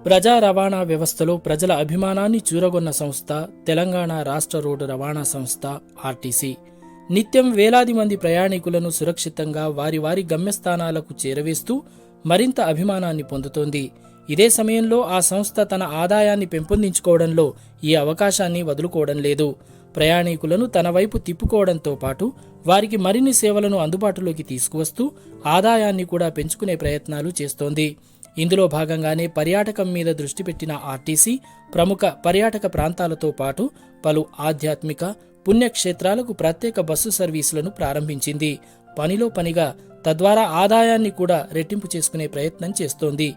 ప్రజా రవాణా వ్యవస్థలో ప్రజల అభిమానాన్ని చూరగొన్న సంస్థ తెలంగాణ రాష్ట్ర రోడ్డు రవాణా సంస్థ ఆర్టీసీ. నిత్యం వేలాది మంది ప్రయాణికులను సురక్షితంగా వారి వారి గమ్యస్థానాలకు చేరవేస్తూ మరింత అభిమానాన్ని పొందుతోంది. ఇదే సమయంలో ఆ సంస్థ తన ఆదాయాన్ని పెంపొందించుకోవడంలో ఈ అవకాశాన్ని వదులుకోవడం లేదు. ప్రయాణికులను తన వైపు తిప్పుకోవడంతో పాటు వారికి మరిన్ని సేవలను అందుబాటులోకి తీసుకువస్తూ ఆదాయాన్ని కూడా పెంచుకునే ప్రయత్నాలు చేస్తోంది. ఇందులో భాగంగానే పర్యాటకం మీద దృష్టి పెట్టిన ఆర్టీసీ ప్రముఖ పర్యాటక ప్రాంతాలతో పాటు పలు ఆధ్యాత్మిక పుణ్యక్షేత్రాలకు ప్రత్యేక బస్సు సర్వీసులను ప్రారంభించింది. పనిలో పనిగా తద్వారా ఆదాయాన్ని కూడా రెట్టింపు చేసుకునే ప్రయత్నం చేస్తోంది.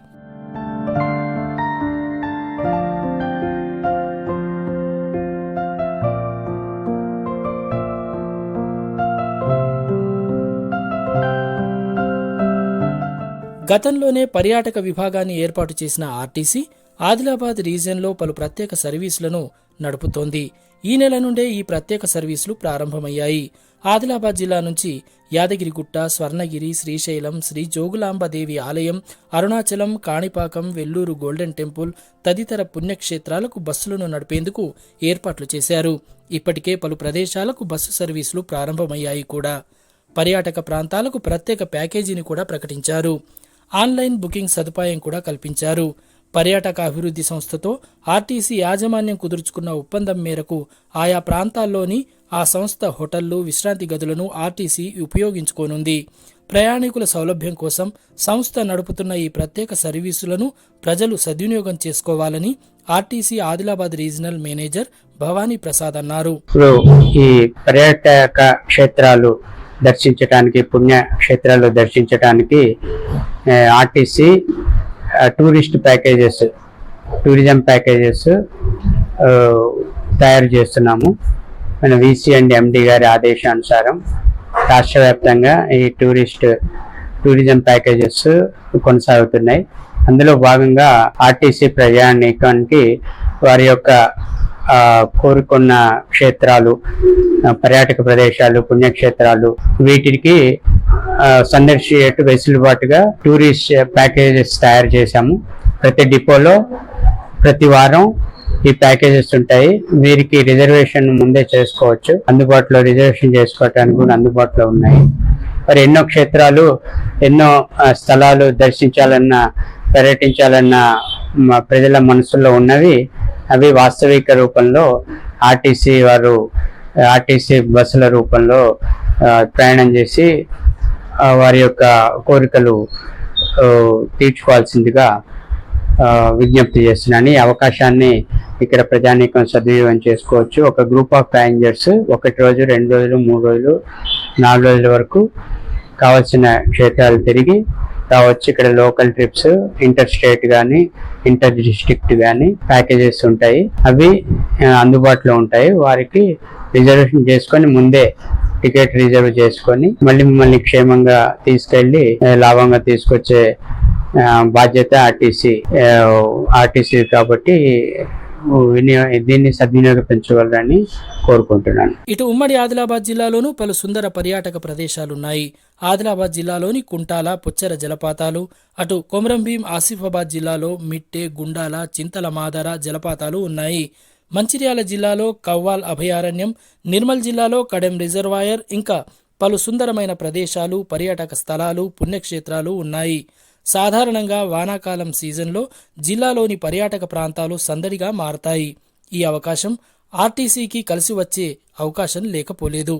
గతంలోనే పర్యాటక విభాగాన్ని ఏర్పాటు చేసిన ఆర్టీసీ ఆదిలాబాద్ రీజియన్లో పలు ప్రత్యేక సర్వీసులను నడుపుతోంది. ఈ నెల నుండే ఈ ప్రత్యేక సర్వీసులు ప్రారంభమయ్యాయి. ఆదిలాబాద్ జిల్లా నుంచి యాదగిరిగుట్ట, స్వర్ణగిరి, శ్రీశైలం, శ్రీ జోగులాంబదేవి ఆలయం, అరుణాచలం, కాణిపాకం, వెల్లూరు గోల్డెన్ టెంపుల్ తదితర పుణ్యక్షేత్రాలకు బస్సులను నడిపేందుకు ఏర్పాట్లు చేశారు. ఇప్పటికే పలు ప్రదేశాలకు బస్సు సర్వీసులు ప్రారంభమయ్యాయి కూడా. పర్యాటక ప్రాంతాలకు ప్రత్యేక ప్యాకేజీని కూడా ప్రకటించారు. ఆన్లైన్ బుకింగ్ సదుపాయం కూడా కల్పించారు. పర్యాటక అభివృద్ధి సంస్థతో ఆర్టీసీ యాజమాన్యం కుదుర్చుకున్న ఒప్పందం మేరకు ఆయా ప్రాంతాల్లోని ఆ సంస్థ హోటళ్లు, విశ్రాంతి గదులను ఆర్టీసీ ఉపయోగించుకోనుంది. ప్రయాణికుల సౌలభ్యం కోసం సంస్థ నడుపుతున్న ఈ ప్రత్యేక సర్వీసులను ప్రజలు సద్వినియోగం చేసుకోవాలని RTC Adilabad regional manager Bhavani Prasad అన్నారు. ఈ పర్యాటక క్షేత్రాలు దర్శించడానికి, పుణ్యక్షేత్రాలు దర్శించడానికి ఆర్టీసీ టూరిజం ప్యాకేజెస్ తయారు చేస్తున్నాము. మన వీసీ అండ్ ఎండి గారి ఆదేశానుసారం రాష్ట్ర వ్యాప్తంగా ఈ టూరిజం ప్యాకేజెస్ కొనసాగుతున్నాయి. అందులో భాగంగా ఆర్టీసీ ప్రయాణికానికి వారి యొక్క కోరుకున్న క్షేత్రాలు, పర్యాటక ప్రదేశాలు, పుణ్యక్షేత్రాలు వీటికి సందర్శించేట్టు వెసులుబాటుగా టూరిస్ట్ ప్యాకేజెస్ తయారు చేశాము. ప్రతి డిపోలో ప్రతి వారం ఈ ప్యాకేజెస్ ఉంటాయి. వీరికి రిజర్వేషన్ ముందే చేసుకోవచ్చు. రిజర్వేషన్ చేసుకోవటానికి కూడా అందుబాటులో ఉన్నాయి. మరి ఎన్నో క్షేత్రాలు, ఎన్నో స్థలాలు పర్యటించాలన్న ప్రజల మనసులో ఉన్నవి అవి వాస్తవిక రూపంలో ఆర్టీసీ బస్సుల రూపంలో ప్రయాణం చేసి వారి యొక్క కోరికలు తీర్చుకోవాల్సిందిగా విజ్ఞప్తి చేస్తున్నాను. ఈ అవకాశాన్ని ఇక్కడ ప్రజానీకం సద్వినియోగం చేసుకోవచ్చు. ఒక గ్రూప్ ఆఫ్ ప్యాసింజర్స్ 1 రోజు, 2 రోజులు, 3 రోజులు, 4 రోజుల వరకు కావాల్సిన క్షేత్రాలు తిరిగి రావచ్చు. ఇక్కడ లోకల్ ట్రిప్స్, ఇంటర్ స్టేట్ కానీ, ఇంటర్ డిస్ట్రిక్ట్ కానీ ప్యాకేజెస్ ఉంటాయి. అవి అందుబాటులో ఉంటాయి. వారికి రిజర్వేషన్ చేసుకొని ముందే టికెట్ రిజర్వ్ చేసుకొని మిమ్మల్ని క్షేమంగా తీసుకెళ్లి లాభంగా తీసుకొచ్చే బాధ్యత ఆర్టీసీ కాబట్టి దీన్ని సద్వినియోగించగలరని కోరుకుంటున్నాను. ఇటు ఉమ్మడి ఆదిలాబాద్ జిల్లాలోనూ పలు సుందర పర్యాటక ప్రదేశాలున్నాయి. ఆదిలాబాద్ జిల్లాలోని కుంటాల, పుచ్చర జలపాతాలు, అటు కొమరంభీం ఆసిఫాబాద్ జిల్లాలో మిట్టె, గుండాల, చింతల మాదర జలపాతాలు ఉన్నాయి. మంచిర్యాల జిల్లాలో కవ్వాల్ అభయారణ్యం, నిర్మల్ జిల్లాలో కడెం రిజర్వాయర్, ఇంకా పలు సుందరమైన ప్రదేశాలు, పర్యాటక స్థలాలు, పుణ్యక్షేత్రాలు ఉన్నాయి. సాధారణంగా వానాకాలం సీజన్లో జిల్లాలోని పర్యాటక ప్రాంతాలు సందడిగా మారతాయి. ఈ అవకాశం ఆర్టీసీకి కలిసి వచ్చే అవకాశం లేకపోలేదు.